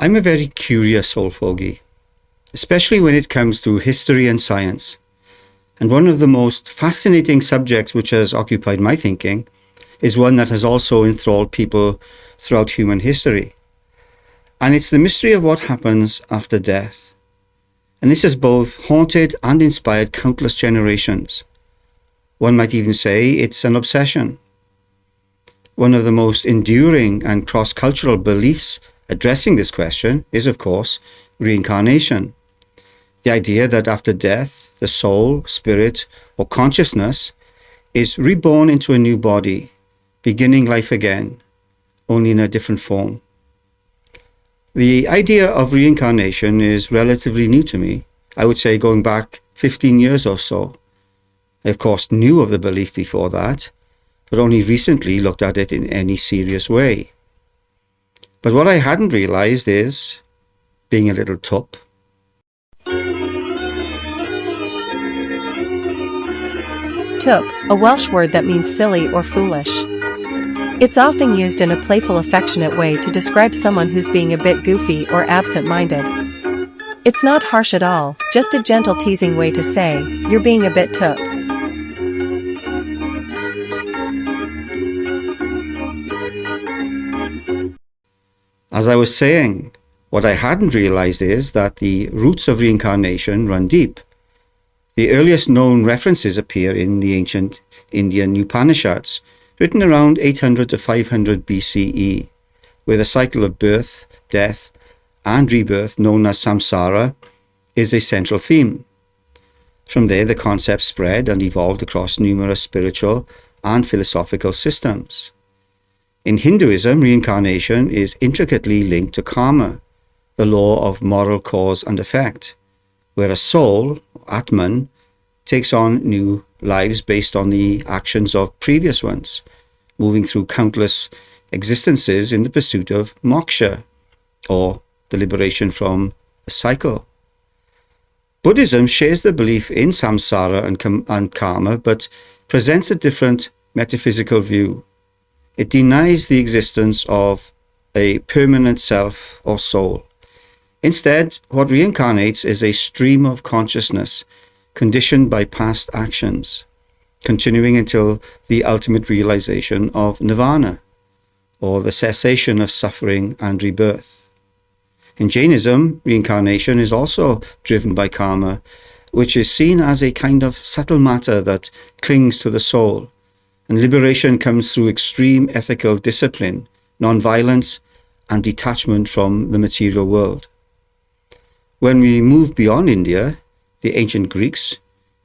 I'm a very curious old fogey, especially when it comes to history and science. And one of the most fascinating subjects which has occupied my thinking is one that has also enthralled people throughout human history. And it's the mystery of what happens after death. And this has both haunted and inspired countless generations. One might even say it's an obsession. One of the most enduring and cross-cultural beliefs addressing this question is, of course, reincarnation. The idea that after death, the soul, spirit, or consciousness is reborn into a new body, beginning life again, only in a different form. The idea of reincarnation is relatively new to me. I would say going back 15 years or so. I, of course, knew of the belief before that, but only recently looked at it in any serious way. But what I hadn't realized is, being a little tup, Tup, a Welsh word that means silly or foolish. It's often used in a playful, affectionate way to describe someone who's being a bit goofy or absent-minded. It's not harsh at all, just a gentle teasing way to say, you're being a bit tup. As I was saying, what I hadn't realized is that the roots of reincarnation run deep. The earliest known references appear in the ancient Indian Upanishads, written around 800 to 500 BCE, where the cycle of birth, death, and rebirth, known as samsara, is a central theme. From there, the concept spread and evolved across numerous spiritual and philosophical systems. In Hinduism, reincarnation is intricately linked to karma, the law of moral cause and effect, where a soul, Atman, takes on new lives based on the actions of previous ones, moving through countless existences in the pursuit of moksha, or the liberation from a cycle. Buddhism shares the belief in samsara and karma, but presents a different metaphysical view. It denies the existence of a permanent self or soul. Instead, what reincarnates is a stream of consciousness conditioned by past actions, continuing until the ultimate realization of nirvana, or the cessation of suffering and rebirth. In Jainism, reincarnation is also driven by karma, which is seen as a kind of subtle matter that clings to the soul, and liberation comes through extreme ethical discipline, non-violence, and detachment from the material world. When we move beyond India, the ancient Greeks,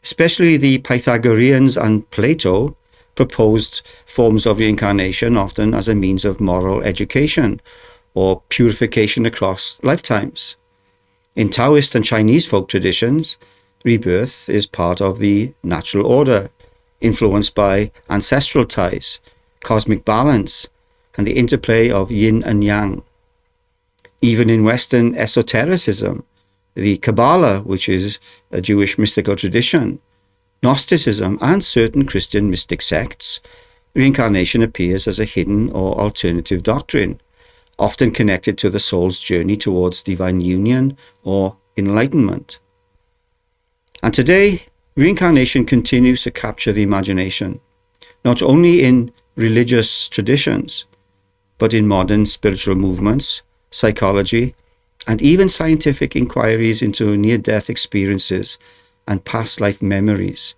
especially the Pythagoreans and Plato, proposed forms of reincarnation often as a means of moral education or purification across lifetimes. In Taoist and Chinese folk traditions, rebirth is part of the natural order, influenced by ancestral ties, cosmic balance, and the interplay of yin and yang. Even in Western esotericism, the Kabbalah, which is a Jewish mystical tradition, Gnosticism, and certain Christian mystic sects, reincarnation appears as a hidden or alternative doctrine, often connected to the soul's journey towards divine union or enlightenment. And today, reincarnation continues to capture the imagination, not only in religious traditions, but in modern spiritual movements, psychology, and even scientific inquiries into near-death experiences and past life memories,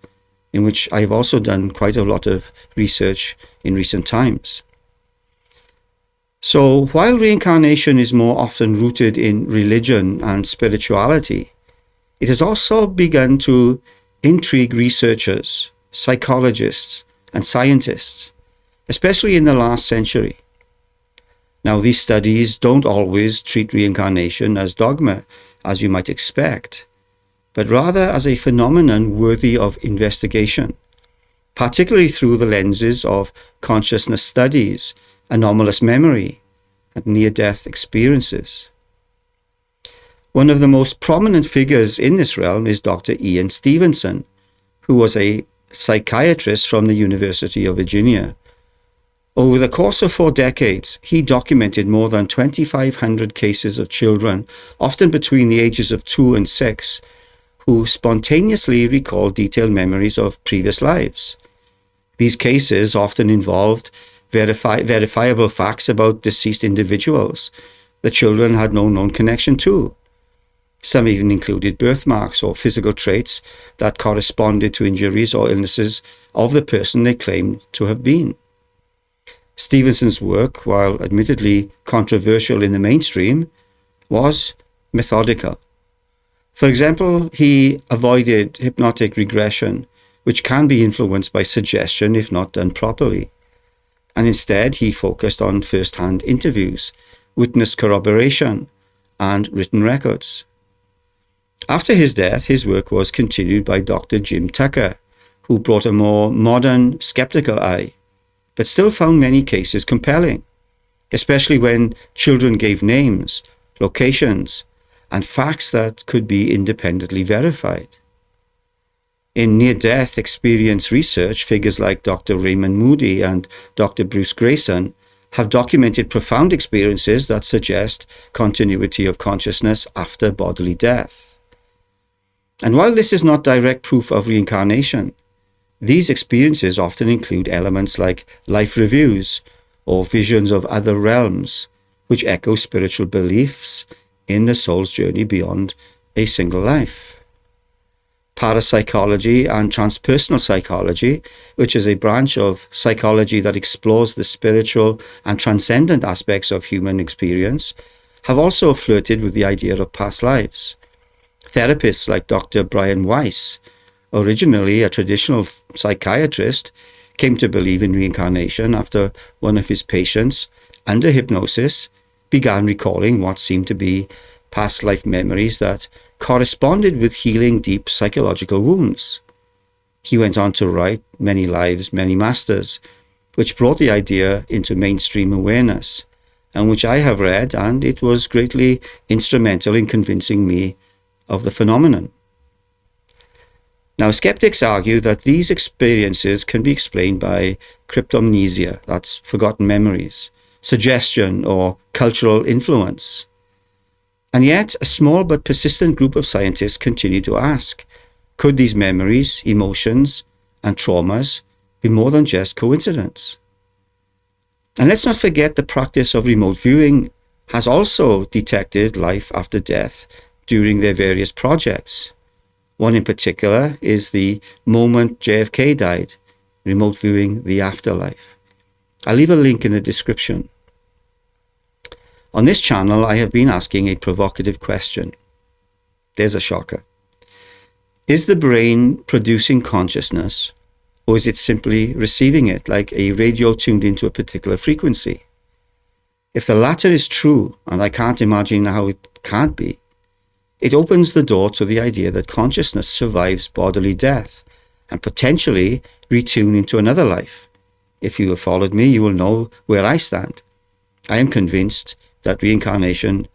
in which I've also done quite a lot of research in recent times. So while reincarnation is more often rooted in religion and spirituality, it has also begun to intrigue researchers, psychologists, and scientists, especially in the last century. Now, these studies don't always treat reincarnation as dogma, as you might expect, but rather as a phenomenon worthy of investigation, particularly through the lenses of consciousness studies, anomalous memory, and near-death experiences. One of the most prominent figures in this realm is Dr. Ian Stevenson, who was a psychiatrist from the University of Virginia. Over the course of 4 decades, he documented more than 2,500 cases of children, often between the ages of 2 and 6, who spontaneously recalled detailed memories of previous lives. These cases often involved verifiable facts about deceased individuals the children had no known connection to. Some even included birthmarks or physical traits that corresponded to injuries or illnesses of the person they claimed to have been. Stevenson's work, while admittedly controversial in the mainstream, was methodical. For example, he avoided hypnotic regression, which can be influenced by suggestion if not done properly. And instead, he focused on first-hand interviews, witness corroboration, and written records. After his death, his work was continued by Dr. Jim Tucker, who brought a more modern, skeptical eye, but still found many cases compelling, especially when children gave names, locations, and facts that could be independently verified. In near-death experience research, figures like Dr. Raymond Moody and Dr. Bruce Grayson have documented profound experiences that suggest continuity of consciousness after bodily death. And while this is not direct proof of reincarnation, these experiences often include elements like life reviews or visions of other realms, which echo spiritual beliefs in the soul's journey beyond a single life. Parapsychology and transpersonal psychology, which is a branch of psychology that explores the spiritual and transcendent aspects of human experience, have also flirted with the idea of past lives. Therapists like Dr. Brian Weiss, originally a traditional psychiatrist, came to believe in reincarnation after one of his patients, under hypnosis, began recalling what seemed to be past life memories that corresponded with healing deep psychological wounds. He went on to write Many Lives, Many Masters, which brought the idea into mainstream awareness, and which I have read, and it was greatly instrumental in convincing me of the phenomenon. Now, skeptics argue that these experiences can be explained by cryptomnesia, that's forgotten memories, suggestion, or cultural influence. And yet, a small but persistent group of scientists continue to ask, could these memories, emotions, and traumas be more than just coincidence? And let's not forget the practice of remote viewing has also detected life after death during their various projects. One in particular is the moment JFK died, remote viewing the afterlife. I'll leave a link in the description. On this channel, I have been asking a provocative question. There's a shocker. Is the brain producing consciousness, or is it simply receiving it like a radio tuned into a particular frequency? If the latter is true, and I can't imagine how it can't be, it opens the door to the idea that consciousness survives bodily death and potentially retune into another life. If you have followed me, you will know where I stand. I am convinced that reincarnation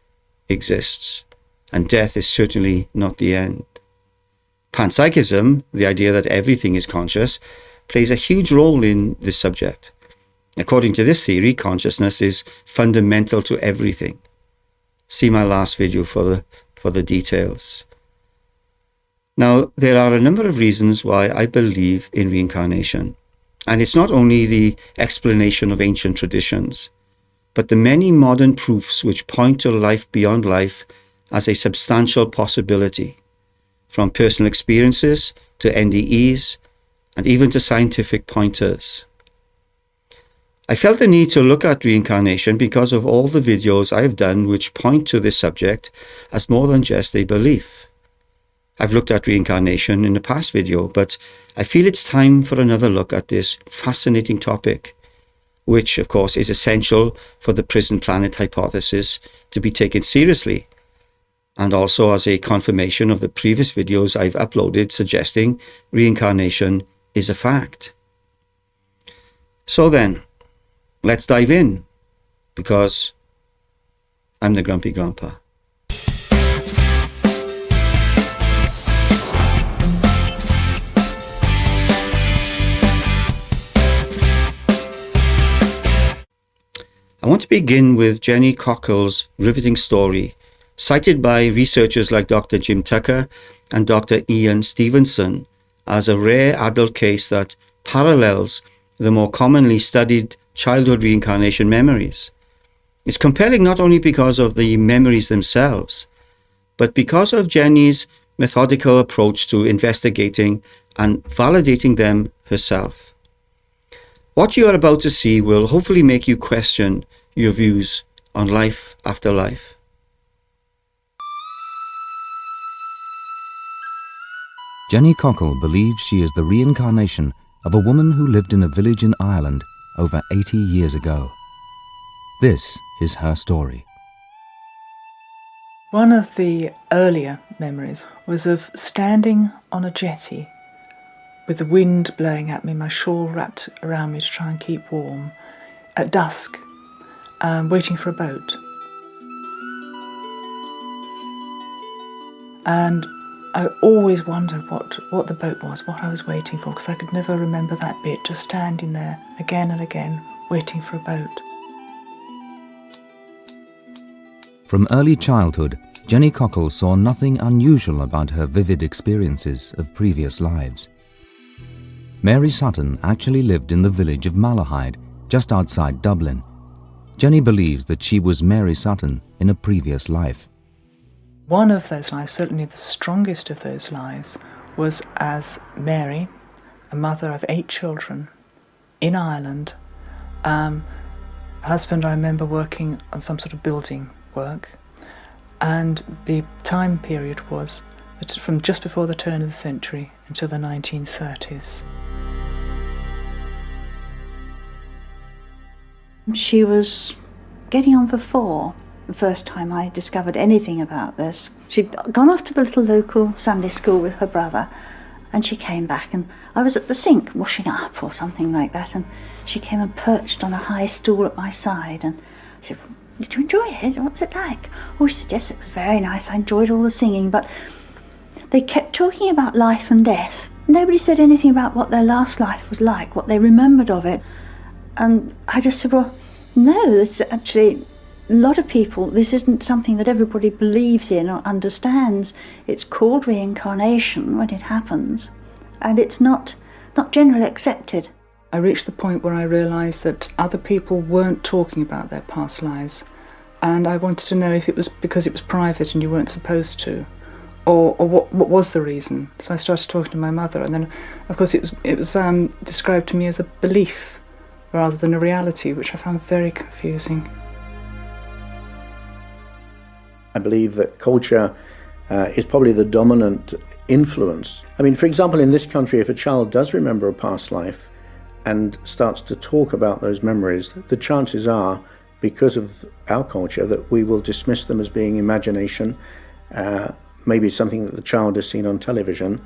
exists, and death is certainly not the end. Panpsychism, the idea that everything is conscious, plays a huge role in this subject. According to this theory, consciousness is fundamental to everything. See my last video for the details. Now, there are a number of reasons why I believe in reincarnation. And it's not only the explanation of ancient traditions, but the many modern proofs which point to life beyond life as a substantial possibility, from personal experiences to NDEs, and even to scientific pointers. I felt the need to look at reincarnation because of all the videos I have done which point to this subject as more than just a belief. I've looked at reincarnation in the past video, but I feel it's time for another look at this fascinating topic, which of course is essential for the prison planet hypothesis to be taken seriously, and also as a confirmation of the previous videos I've uploaded suggesting reincarnation is a fact. So then, let's dive in, because I'm the Grumpy Grandpa. I want to begin with Jenny Cockell's riveting story, cited by researchers like Dr. Jim Tucker and Dr. Ian Stevenson as a rare adult case that parallels the more commonly studied childhood reincarnation memories. It's compelling not only because of the memories themselves, but because of Jenny's methodical approach to investigating and validating them herself. What you are about to see will hopefully make you question your views on life after life. Jenny Cockell believes she is the reincarnation of a woman who lived in a village in Ireland over 80 years ago. This is her story. One of the earlier memories was of standing on a jetty with the wind blowing at me, my shawl wrapped around me to try and keep warm, at dusk, waiting for a boat. And I always wondered what the boat was, what I was waiting for, because I could never remember that bit, just standing there again and again, waiting for a boat. From early childhood, Jenny Cockell saw nothing unusual about her vivid experiences of previous lives. Mary Sutton actually lived in the village of Malahide, just outside Dublin. Jenny believes that she was Mary Sutton in a previous life. One of those lives, certainly the strongest of those lives, was as Mary, a mother of 8 children in Ireland. Husband, I remember working on some sort of building work, and the time period was from just before the turn of the century until the 1930s. She was getting on for 4 the first time I discovered anything about this. She'd gone off to the little local Sunday school with her brother, and she came back, and I was at the sink washing up or something like that, and she came and perched on a high stool at my side, and I said, "Did you enjoy it? What was it like?" Oh, she said, "Yes, it was very nice. I enjoyed all the singing," but they kept talking about life and death. Nobody said anything about what their last life was like, what they remembered of it. And I just said, well, no, it's actually a lot of people, this isn't something that everybody believes in or understands. It's called reincarnation when it happens, and it's not generally accepted. I reached the point where I realised that other people weren't talking about their past lives, and I wanted to know if it was because it was private and you weren't supposed to, or what was the reason. So I started talking to my mother, and then of course it was described to me as a belief rather than a reality, which I found very confusing. I believe that culture is probably the dominant influence. I mean, for example, in this country, if a child does remember a past life and starts to talk about those memories, the chances are, because of our culture, that we will dismiss them as being imagination, maybe something that the child has seen on television,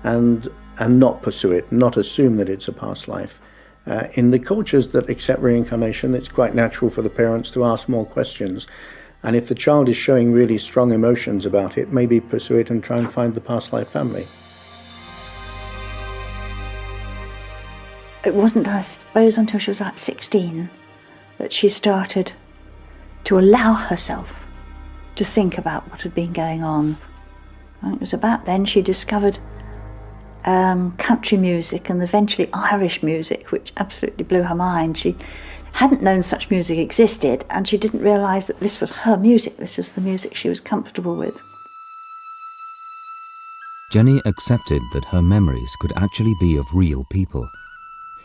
and not pursue it, not assume that it's a past life. In the cultures that accept reincarnation, it's quite natural for the parents to ask more questions. And if the child is showing really strong emotions about it, maybe pursue it and try and find the past life family. It wasn't, I suppose, until she was about 16 that she started to allow herself to think about what had been going on. And it was about then she discovered country music and eventually Irish music, which absolutely blew her mind. She hadn't known such music existed, and she didn't realise that this was her music, this was the music she was comfortable with. Jenny accepted that her memories could actually be of real people.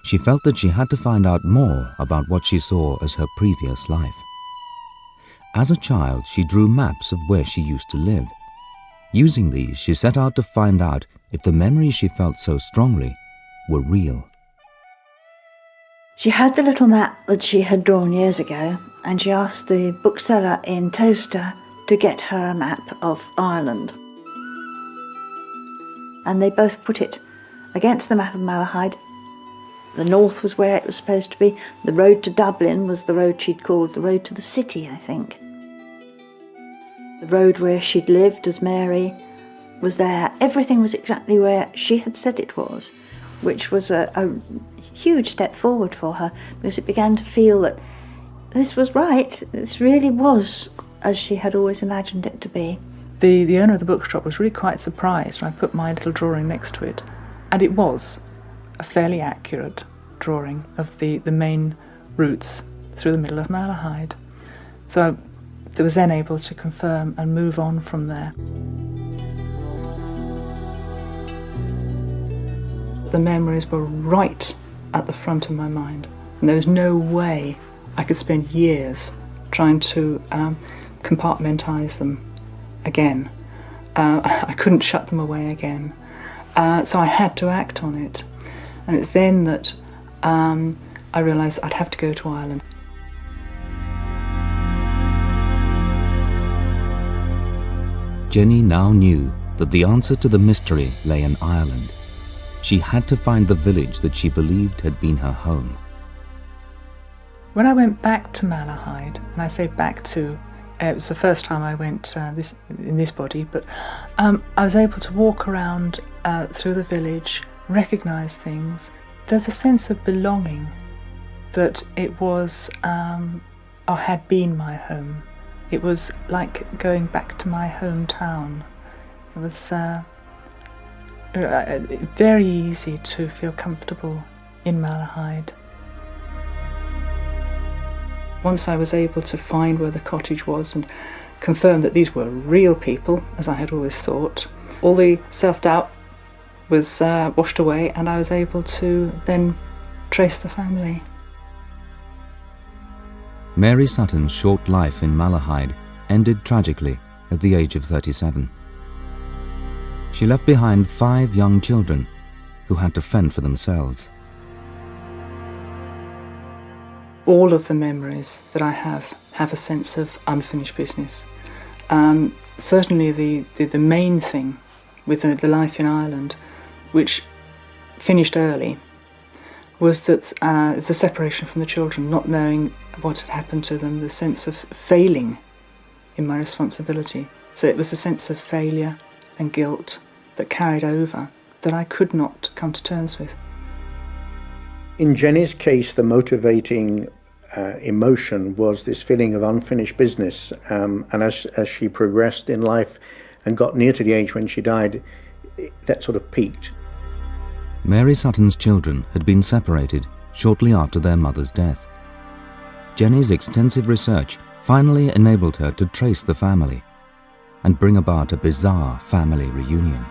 She felt that she had to find out more about what she saw as her previous life. As a child, she drew maps of where she used to live. Using these, she set out to find out if the memories she felt so strongly were real. She had the little map that she had drawn years ago, and she asked the bookseller in Towcester to get her a map of Ireland. And they both put it against the map of Malahide. The north was where it was supposed to be. The road to Dublin was the road she'd called the road to the city, I think. The road where she'd lived as Mary was there. Everything was exactly where she had said it was, which was a huge step forward for her, because it began to feel that this was right. This really was as she had always imagined it to be. The owner of the bookshop was really quite surprised when I put my little drawing next to it, and it was a fairly accurate drawing of the main routes through the middle of Malahide. So I was then able to confirm and move on from there. The memories were right at the front of my mind, and there was no way I could spend years trying to compartmentalise them again. I couldn't shut them away again. So I had to act on it. And it's then that I realised I'd have to go to Ireland. Jenny now knew that the answer to the mystery lay in Ireland. She had to find the village that she believed had been her home. When I went back to Malahide, and I say back to, it was the first time I went in this body, but I was able to walk around through the village, recognise things. There's a sense of belonging that it was, or had been my home. It was like going back to my hometown. It was very easy to feel comfortable in Malahide. Once I was able to find where the cottage was and confirm that these were real people, as I had always thought, all the self-doubt was washed away, and I was able to then trace the family. Mary Sutton's short life in Malahide ended tragically at the age of 37. She left behind 5 young children who had to fend for themselves. All of the memories that I have a sense of unfinished business. Certainly the main thing with the life in Ireland, which finished early, was that is the separation from the children, not knowing what had happened to them, the sense of failing in my responsibility. So it was a sense of failure and guilt that carried over that I could not come to terms with. In Jenny's case, the motivating emotion was this feeling of unfinished business, and as she progressed in life and got near to the age when she died, that sort of peaked. Mary Sutton's children had been separated shortly after their mother's death. Jenny's extensive research finally enabled her to trace the family and bring about a bizarre family reunion.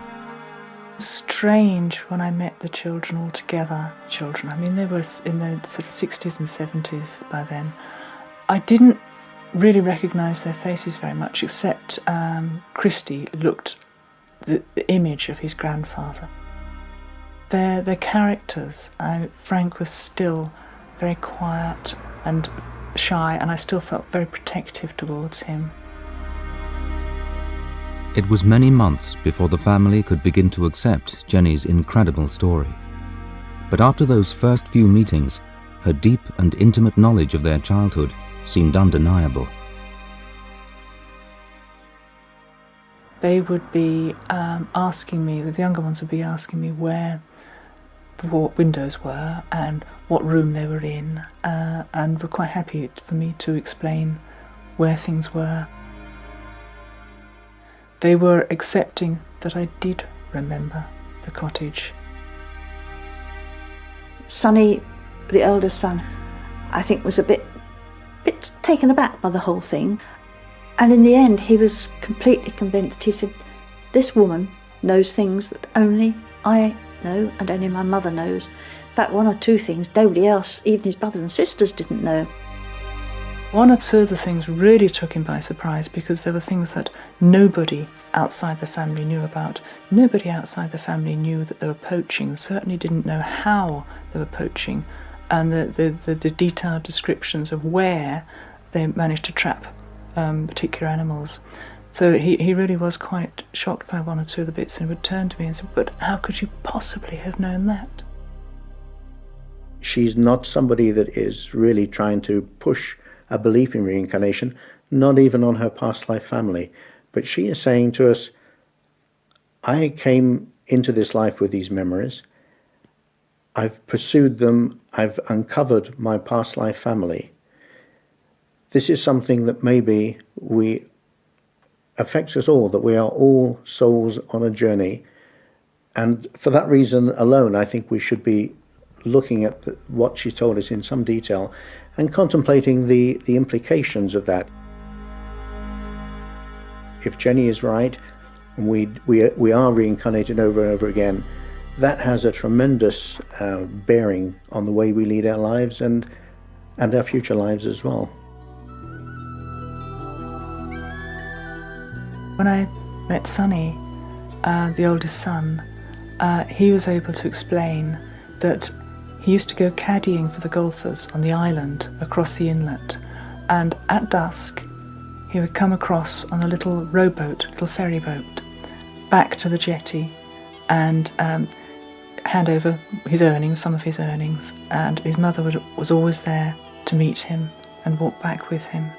Strange when I met the children all together. I mean, they were in their sort of 60s and 70s by then. I didn't really recognise their faces very much, except Christy looked the image of his grandfather. Their characters. Frank was still very quiet and shy, and I still felt very protective towards him. It was many months before the family could begin to accept Jenny's incredible story. But after those first few meetings, her deep and intimate knowledge of their childhood seemed undeniable. They would be asking me, the younger ones would be asking me where the windows were and what room they were in, and were quite happy for me to explain where things were. They were accepting that I did remember the cottage. Sonny, the eldest son, I think was a bit taken aback by the whole thing. And in the end, he was completely convinced. He said, this woman knows things that only I know and only my mother knows. In fact, 1 or 2 things nobody else, even his brothers and sisters, didn't know. 1 or 2 of the things really took him by surprise, because there were things that nobody outside the family knew about. Nobody outside the family knew that they were poaching, certainly didn't know how they were poaching, and the detailed descriptions of where they managed to trap particular animals. So he really was quite shocked by 1 or 2 of the bits, and would turn to me and say, but how could you possibly have known that? She's not somebody that is really trying to push a belief in reincarnation, not even on her past life family. But she is saying to us, I came into this life with these memories. I've pursued them. I've uncovered my past life family. this is something that maybe we affects us all, that we are all souls on a journey. And for that reason alone, I think we should be looking at what she told us in some detail and contemplating the implications of that. If Jenny is right, and we are reincarnated over and over again, that has a tremendous bearing on the way we lead our lives and our future lives as well. When I met Sonny, the oldest son, he was able to explain that he used to go caddying for the golfers on the island across the inlet, and at dusk he would come across on a little rowboat, little ferry boat, back to the jetty and hand over his earnings, some of his earnings, and his mother was always there to meet him and walk back with him.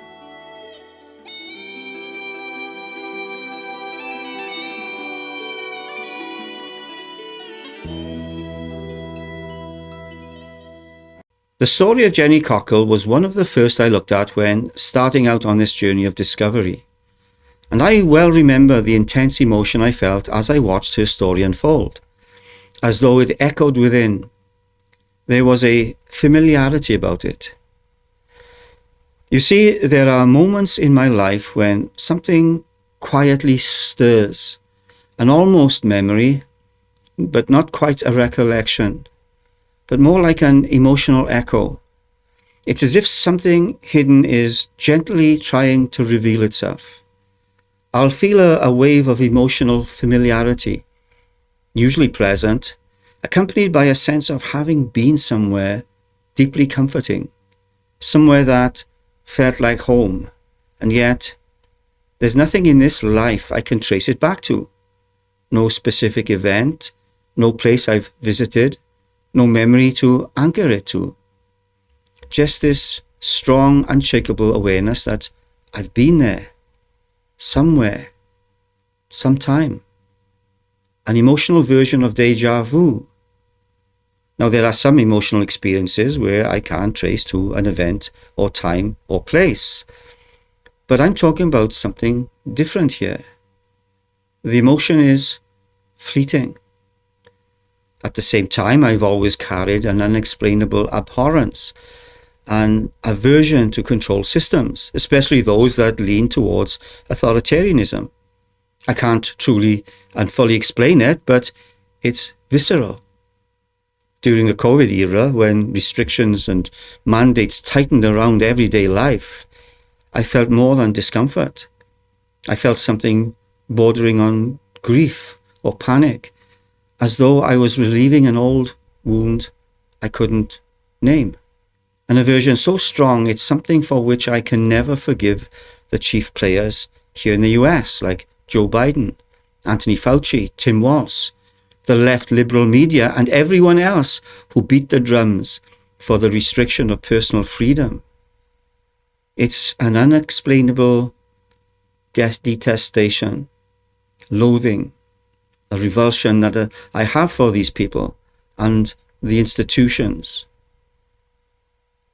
The story of Jenny Cockell was one of the first I looked at when starting out on this journey of discovery. And I well remember the intense emotion I felt as I watched her story unfold, as though it echoed within. There was a familiarity about it. You see, there are moments in my life when something quietly stirs, an almost memory, but not quite a recollection, but more like an emotional echo. It's as if something hidden is gently trying to reveal itself. I'll feel a wave of emotional familiarity, usually pleasant, accompanied by a sense of having been somewhere deeply comforting, somewhere that felt like home, and yet there's nothing in this life I can trace it back to. No specific event, no place I've visited, no memory to anchor it to. Just this strong, unshakable awareness that I've been there, somewhere, sometime. An emotional version of déjà vu. Now, there are some emotional experiences where I can't trace to an event or time or place, but I'm talking about something different here. The emotion is fleeting. At the same time, I've always carried an unexplainable abhorrence and aversion to control systems, especially those that lean towards authoritarianism. I can't truly and fully explain it, but it's visceral. During the COVID era, when restrictions and mandates tightened around everyday life, I felt more than discomfort. I felt something bordering on grief or panic, as though I was relieving an old wound I couldn't name. An aversion so strong, it's something for which I can never forgive the chief players here in the US, like Joe Biden, Anthony Fauci, Tim Walz, the left liberal media, and everyone else who beat the drums for the restriction of personal freedom. It's an unexplainable detestation, loathing, a revulsion that I have for these people and the institutions.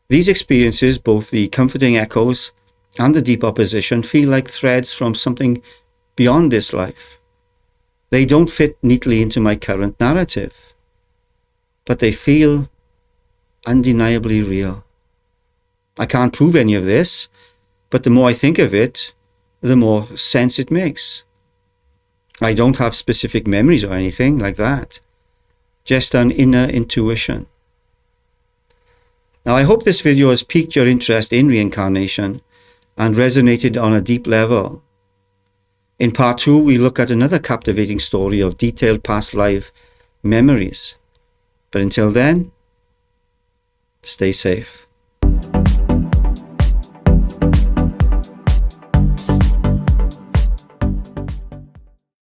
These experiences, both the comforting echoes and the deep opposition, feel like threads from something beyond this life. They don't fit neatly into my current narrative, but they feel undeniably real. I can't prove any of this, but the more I think of it, the more sense it makes. I don't have specific memories or anything like that, just an inner intuition. Now, I hope this video has piqued your interest in reincarnation and resonated on a deep level. In part 2, we look at another captivating story of detailed past life memories. But until then, stay safe.